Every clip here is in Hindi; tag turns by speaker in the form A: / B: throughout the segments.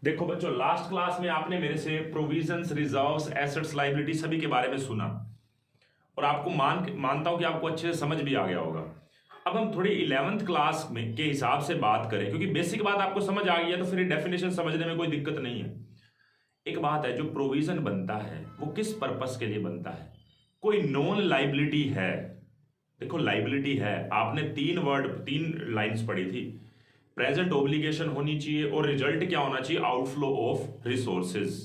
A: देखो बच्चों, लास्ट क्लास में आपने मेरे से प्रोविजंस, रिजर्व्स, एसेट्स, लायबिलिटी सभी के बारे में सुना और आपको मानता हूं कि आपको अच्छे से समझ भी आ गया होगा। अब हम थोड़ी 11th क्लास में के हिसाब से बात करें, क्योंकि बेसिक बात आपको समझ आ गई है तो फिर डेफिनेशन समझने में कोई दिक्कत नहीं है। एक बात है, जो प्रोविजन बनता है वो किस पर्पस के लिए बनता है? कोई नॉन लाइबिलिटी है। देखो लाइबिलिटी है, आपने तीन लाइंस पढ़ी थी। प्रेजेंट ओब्लिगेशन होनी चाहिए और रिजल्ट क्या होना चाहिए? Outflow of resources.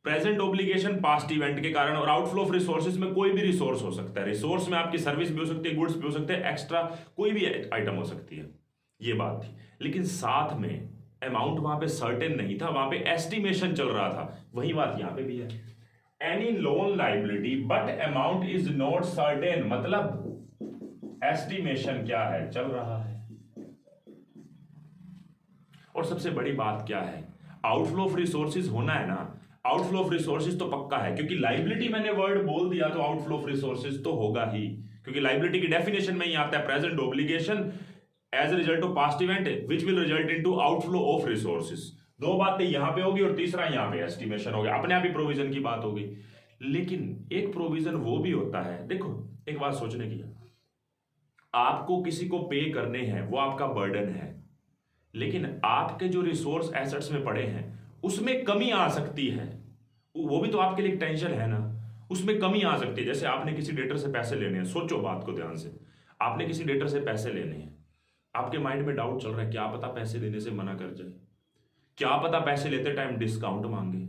A: Present obligation past event के कारण, और आउटफ्लो ऑफ रिसोर्सेज में कोई भी रिसोर्स हो सकता है। रिसोर्स में आपकी सर्विस भी हो सकती है, गुड्स भी हो सकते हैं, एक्स्ट्रा कोई भी आइटम हो सकती है। ये बात थी, लेकिन साथ में अमाउंट वहां पे सर्टेन नहीं था, वहां पे एस्टिमेशन चल रहा था। वही बात यहां पे भी है। Any loan liability but amount is not certain, मतलब एस्टिमेशन क्या है? चल रहा है। और सबसे बड़ी बात क्या है? आउटफ्लो ऑफ रिसोर्सेज होना है ना। आउटफ्लो ऑफ रिसोर्सेज तो पक्का है, क्योंकि लाइबिलिटी मैंने वर्ड बोल दिया तो आउटफ्लो ऑफ रिसोर्सेज तो होगा ही, क्योंकि लाइबिलिटी की डेफिनेशन में ही आता है present obligation as a result of past event which will result into outflow of resources. दो बातें यहां पे होगी और तीसरा यहां पे एस्टिमेशन हो गया, अपने आप ही प्रोविजन की बात होगी। लेकिन एक प्रोविजन वो भी होता है, देखो एक बात सोचने की, आपको किसी को पे करने हैं वो आपका बर्डन है, लेकिन आपके जो रिसोर्स एसेट्स में पड़े हैं उसमें कमी आ सकती है, वो भी तो आपके लिए टेंशन है ना। उसमें कमी आ सकती है। जैसे आपने किसी डेटर से पैसे लेने हैं, सोचो बात को ध्यान से। आपने किसी डेटर से पैसे लेने हैं, आपके माइंड में डाउट चल रहा है, क्या पता पैसे देने से मना कर जाए, क्या पता पैसे लेते टाइम डिस्काउंट मांगे।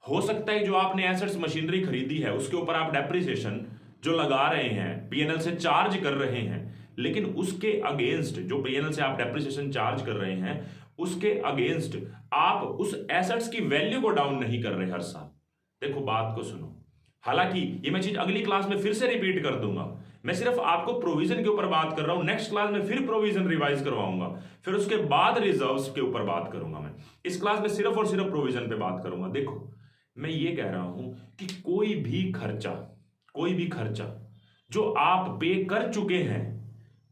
A: हो सकता है जो आपने एसेट्स मशीनरी खरीदी है उसके ऊपर आप डेप्रिसिएशन जो लगा रहे हैं, पीएनएल से चार्ज कर रहे हैं, लेकिन उसके अगेंस्ट जो पीएनएल से आप डेप्रिसिएशन चार्ज कर रहे हैं उसके अगेंस्ट आप उस एसेट्स की वैल्यू को डाउन नहीं कर रहे हर साल। देखो बात को सुनो, हालांकि ये मैं चीज अगली क्लास में फिर से रिपीट कर दूंगा। मैं सिर्फ आपको प्रोविजन के ऊपर बात कर रहा हूं, नेक्स्ट क्लास में फिर प्रोविजन रिवाइज करवाऊंगा, फिर उसके बाद रिजर्व्स के ऊपर बात करूंगा। मैं इस क्लास में सिर्फ और सिर्फ प्रोविजन पे बात करूंगा। देखो मैं ये कह रहा हूं कि कोई भी खर्चा जो आप पे कर चुके हैं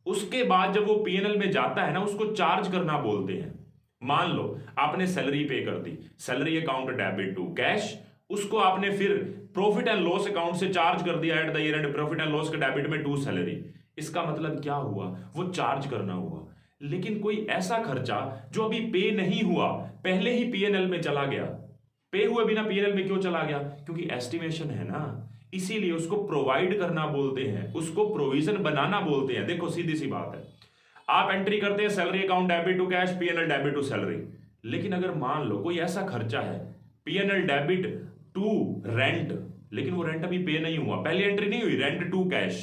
A: उसके बाद जब वो पीएनएल में जाता है ना, उसको चार्ज करना बोलते हैं। मान लो आपने सैलरी पे कर दी, salary account debit to cash, उसको आपने फिर प्रॉफिट एंड लॉस अकाउंट से चार्ज कर दिया at the year end, profit and loss के डेबिट में टू सैलरी। इसका मतलब क्या हुआ? वो चार्ज करना हुआ। लेकिन कोई ऐसा खर्चा जो अभी पे नहीं हुआ, पहले ही पीएनएल में चला गया, पे हुए बिना पीएनएल में क्यों चला गया? क्योंकि एस्टिमेशन है ना, इसीलिए उसको प्रोवाइड करना बोलते हैं, उसको प्रोविजन बनाना बोलते हैं। देखो सीधी सी बात है, आप एंट्री करते हैं salary account debit to cash, PNL debit to salary, लेकिन अगर मान लो कोई ऐसा खर्चा है पीएनएल डेबिट टू रेंट, लेकिन वो रेंट अभी पे नहीं हुआ, पहली एंट्री नहीं हुई रेंट टू कैश,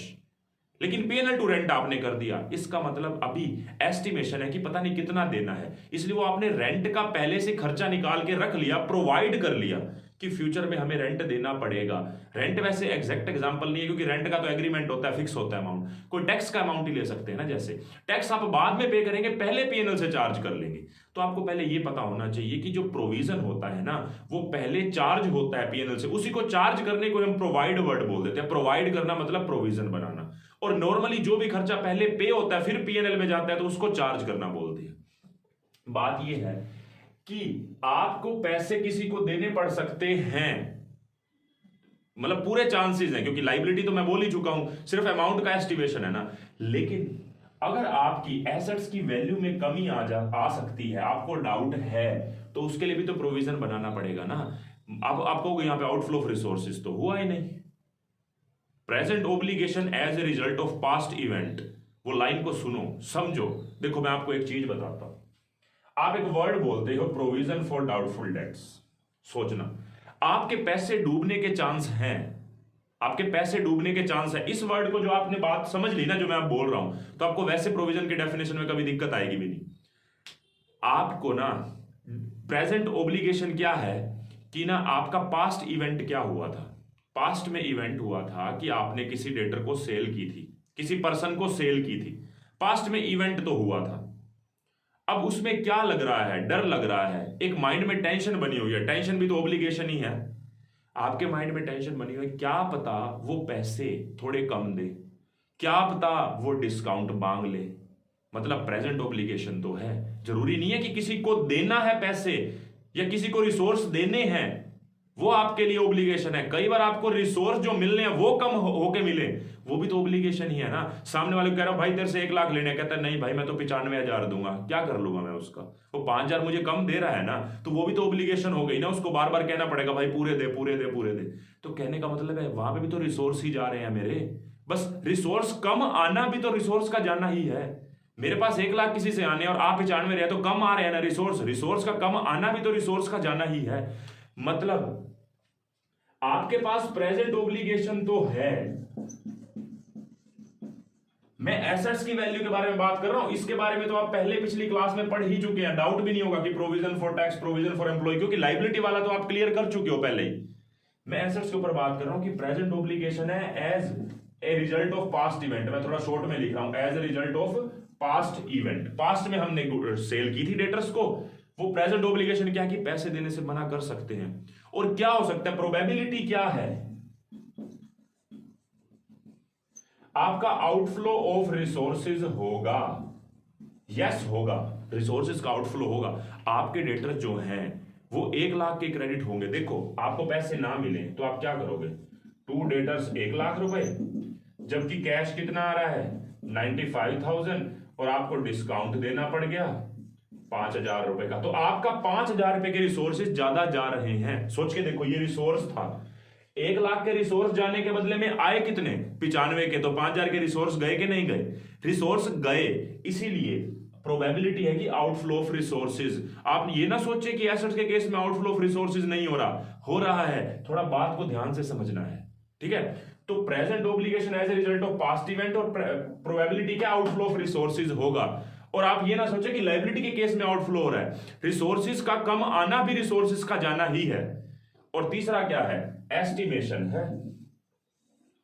A: लेकिन पीएनएल टू रेंट आपने कर दिया, इसका मतलब अभी एस्टिमेशन है कि पता नहीं कितना देना है, इसलिए वो आपने रेंट का पहले से खर्चा निकाल के रख लिया, प्रोवाइड कर लिया कि फ्यूचर में हमें रेंट देना पड़ेगा। रेंट वैसे एग्जैक्ट एग्जांपल नहीं है, क्योंकि रेंट का तो एग्रीमेंट होता है, फिक्स होता है अमाउंट। कोई टैक्स का अमाउंट ही ले सकते हैं ना, जैसे टैक्स आप बाद में पे करेंगे, पहले पीएनएल से चार्ज कर लेंगे। तो आपको पहले ये पता होना चाहिए कि जो प्रोविजन होता है ना वो पहले चार्ज होता है पीएनएल से, उसी को चार्ज करने को हम प्रोवाइड वर्ड बोल देते हैं। प्रोवाइड करना मतलब प्रोविजन बनाना, और नॉर्मली जो भी खर्चा पहले पे होता है फिर पीएनएल में जाता है तो उसको चार्ज करना बोलते हैं। बात यह है कि आपको पैसे किसी को देने पड़ सकते हैं, मतलब पूरे चांसेस हैं, क्योंकि लाइबिलिटी तो मैं बोल ही चुका हूं, सिर्फ अमाउंट का एस्टिमेशन है ना। लेकिन अगर आपकी एसेट्स की वैल्यू में कमी आ सकती है, आपको डाउट है, तो उसके लिए भी तो प्रोविजन बनाना पड़ेगा ना। अब आपको यहां पे आउटफ्लो ऑफ रिसोर्सेज तो हुआ ही नहीं। Present obligation as a result of past event, वो लाइन को सुनो समझो। देखो मैं आपको एक चीज बताता हूं, आप एक वर्ड बोलते हो प्रोविजन फॉर डाउटफुल डेट्स। सोचना, आपके पैसे डूबने के चांस हैं, आपके पैसे डूबने के चांस है। इस वर्ड को जो आपने बात समझ ली ना जो मैं आप बोल रहा हूं, तो आपको वैसे प्रोविजन के डेफिनेशन में कभी दिक्कत आएगी भी नहीं। आपको ना प्रेजेंट ओब्लिगेशन क्या है कि ना आपका पास्ट इवेंट क्या हुआ था। पास्ट में इवेंट हुआ था कि आपने किसी डेटर को सेल की थी, किसी पर्सन को सेल की थी, पास्ट में इवेंट तो हुआ था। अब उसमें क्या लग रहा है? डर लग रहा है, एक माइंड में टेंशन बनी हुई है। टेंशन भी तो ओब्लिगेशन ही है। आपके माइंड में टेंशन बनी हुई है, क्या पता वो पैसे थोड़े कम दे, क्या पता वो डिस्काउंट मांग ले। मतलब प्रेजेंट ऑब्लिगेशन तो है। जरूरी नहीं है कि किसी को देना है पैसे या किसी को रिसोर्स देने हैं वो आपके लिए ऑब्लिगेशन है। कई बार आपको रिसोर्स जो मिलने हैं वो कम होके मिले, वो भी तो ऑब्लिगेशन ही है ना। सामने वाले को कह रहा हूं भाई तेरे से 1 लाख लेने, कहता है नहीं भाई मैं तो 95,000 दूंगा, क्या कर लूंगा मैं उसका, वो 5,000 मुझे कम दे रहा है ना, तो वो भी तो ऑब्लिगेशन हो गई ना। उसको बार बार कहना पड़ेगा भाई पूरे दे पूरे दे पूरे दे। तो कहने का मतलब है वहां पे भी तो रिसोर्स ही जा रहे हैं मेरे, बस रिसोर्स कम आना भी तो रिसोर्स का जाना ही है। मेरे पास 1 लाख किसी से आने और आप 95 रहे तो कम आ रहे हैं ना रिसोर्स का कम आना भी तो रिसोर्स का जाना ही है। मतलब आपके पास प्रेजेंट ऑब्लिगेशन तो है। मैं एसेट्स की वैल्यू के बारे में बात कर रहा हूं, इसके बारे में तो आप पहले पिछली क्लास में पढ़ ही चुके हैं, डाउट भी नहीं होगा कि provision for tax, provision for employ, क्योंकि लाइबिलिटी वाला तो आप क्लियर कर चुके हो पहले ही। मैं एसेट्स के ऊपर बात कर रहा हूं कि प्रेजेंट ऑब्लिगेशन है as a result of past event. मैं थोड़ा शॉर्ट में लिख रहा हूं, as a result of past event. Past में हमने सेल की थी डेटर्स को, वो प्रेजेंट ऑब्लिगेशन क्या कि पैसे देने से मना कर सकते हैं। और क्या हो सकता है, प्रोबेबिलिटी क्या है, आपका आउटफ्लो ऑफ रिसोर्सेज होगा, यस होगा, रिसोर्सेज का आउटफ्लो होगा। आपके डेटर जो हैं वो 1 लाख के क्रेडिट होंगे। देखो आपको पैसे ना मिले तो आप क्या करोगे, 2 डेटर्स 1 लाख रुपए, जबकि कैश कितना आ रहा है 95,000 और आपको डिस्काउंट देना पड़ गया 5,000 रुपए का, तो आपका 5,000 रुपए के रिसोर्सेज ज्यादा जा रहे हैं। सोच के देखो, ये रिसोर्स था 1 लाख के रिसोर्स जाने के बदले में आए कितने 95 के, तो 5,000 के रिसोर्स गए कि नहीं गए, रिसोर्स गए। इसीलिए प्रोबेबिलिटी है कि आउटफ्लो ऑफ रिसोर्सेज। आप ये ना सोचे कि एसेट्स के केस में आउटफ्लो ऑफ रिसोर्सेज नहीं हो रहा है, थोड़ा बात को ध्यान से समझना है, ठीक है। तो present obligation as a result of past event और प्रोबेबिलिटी क्या आउटफ्लो ऑफ रिसोर्सेज होगा। और आप ये ना सोचे कि लायबिलिटी के केस में आउटफ्लो हो रहा है, रिसोर्सेज का कम आना भी रिसोर्सेज का जाना ही है। और तीसरा क्या है, एस्टिमेशन है।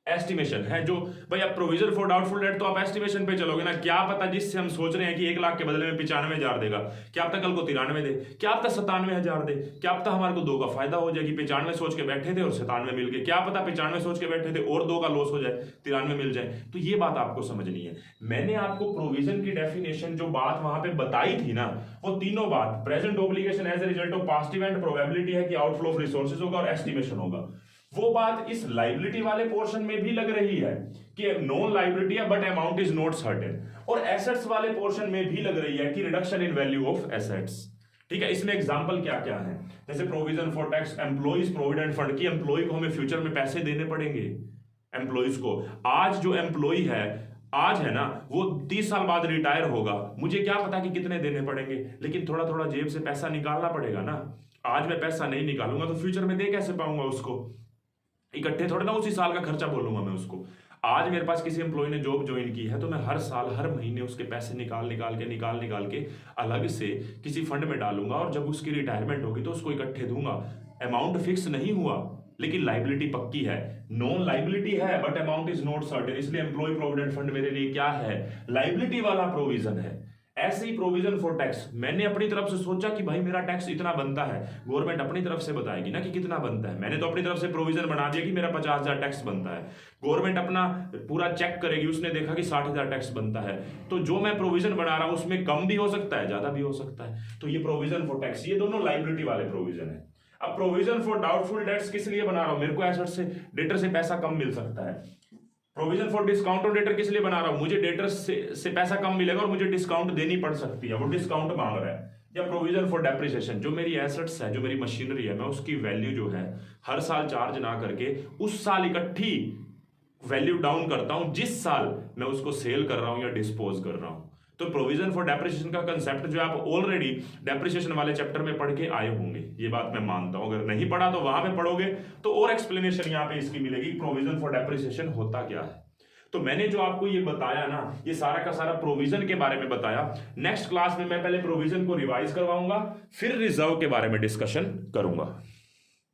A: एस्टिमेशन है जो भाई आप प्रोविजन फॉर डाउटफुल डेट तो आप एस्टिमेशन पे चलोगे ना, क्या पता जिससे हम सोच रहे हैं कि 1 लाख के बदले में 95,000 देगा, क्या पता कल को 93 दे, क्या पता 97,000 दे, क्या पता हमारे को 2 का फायदा हो जाए कि 95 सोच के बैठे थे और 97 मिल गए, क्या पता 95 सोच के बैठे थे और 2 का लॉस हो जाए 93 मिल जाए। तो ये बात आपको समझनी है। मैंने आपको प्रोविजन की डेफिनेशन जो बात वहां पे बताई थी ना, वो तीनों बात, present obligation as a result of past event, probability है कि आउटफ्लो ऑफ रिसोर्सेज होगा और एस्टिमेशन होगा, वो बात इस लाइबिलिटी वाले पोर्शन में भी लग रही है कि नॉन लाइबिलिटी है but amount is not certain, और एसेट्स वाले पोर्शन में भी लग रही है कि reduction in value of assets. ठीक है, इसमें एग्जांपल क्या क्या है, जैसे provision for tax, employees provident fund की एम्प्लॉय को हमें फ्यूचर में पैसे देने पड़ेंगे। एम्प्लॉइज को आज जो एम्प्लॉय है आज है ना, वो 30 साल बाद रिटायर होगा, मुझे क्या पता कि कितने देने पड़ेंगे, लेकिन थोड़ा थोड़ा जेब से पैसा निकालना पड़ेगा ना। आज मैं पैसा नहीं निकालूंगा तो फ्यूचर में दे कैसे पाऊंगा उसको, इकट्ठे थोड़ा ना उसी साल का खर्चा बोलूंगा मैं उसको। आज मेरे पास किसी एम्प्लॉय ने जॉब ज्वाइन की है तो मैं हर साल हर महीने उसके पैसे निकाल के अलग से किसी फंड में डालूंगा, और जब उसकी रिटायरमेंट होगी तो उसको इकट्ठे दूंगा। अमाउंट फिक्स नहीं हुआ लेकिन लाइबिलिटी पक्की है, नॉन लाइबिलिटी है but amount is not certain, इसलिए एम्प्लॉय प्रोविडेंट फंड मेरे लिए क्या है, लाइबिलिटी वाला प्रोविजन है। ऐसे ही प्रोविजन फॉर टैक्स, मैंने अपनी तरफ से सोचा कि भाई मेरा टैक्स इतना बनता है, गवर्नमेंट अपनी तरफ से बताएगी ना कि कितना बनता है, मैंने तो अपनी तरफ से प्रोविजन बना दिया कि मेरा 50,000 टैक्स बनता है, गवर्नमेंट अपना पूरा चेक करेगी, उसने देखा कि 60,000 टैक्स बनता है, तो जो मैं प्रोविजन बना रहा हूं उसमें कम भी हो सकता है ज्यादा भी हो सकता है, तो ये प्रोविजन फॉर टैक्स, ये दोनों लाइबिलिटी वाले प्रोविजन है। अब प्रोविजन फॉर डाउटफुल डेट्स किस लिए बना रहा हूं, मेरे को एसेट से डेटर से पैसा कम मिल सकता है। Provision for discount on debtor किस लिए बना रहा हूं, मुझे डेटर से पैसा कम मिलेगा और मुझे डिस्काउंट देनी पड़ सकती है, वो डिस्काउंट मांग रहा है। या प्रोविजन फॉर डेप्रिसिएशन, जो मेरी एसेट्स है, जो मेरी मशीनरी है, मैं उसकी वैल्यू जो है हर साल चार्ज ना करके उस साल इकट्ठी वैल्यू डाउन करता हूं जिस साल मैं उसको सेल कर रहा हूं या डिस्पोज कर रहा हूं। तो प्रोविजन फॉर डेप्रिसिएशन का कंसेप्ट जो आप ऑलरेडी डेप्रिसिएशन वाले चैप्टर में पढ़ के आए होंगे, ये बात मैं मानता हूं। अगर नहीं पढ़ा तो वहां पे पढ़ोगे तो और एक्सप्लेनेशन यहां पे इसकी मिलेगी, प्रोविजन फॉर डेप्रिसिएशन होता क्या है। तो मैंने जो आपको ये बताया ना, ये सारा का सारा प्रोविजन के बारे में बताया। नेक्स्ट क्लास में मैं पहले प्रोविजन को रिवाइज करवाऊंगा, फिर रिजर्व के बारे में डिस्कशन करूंगा।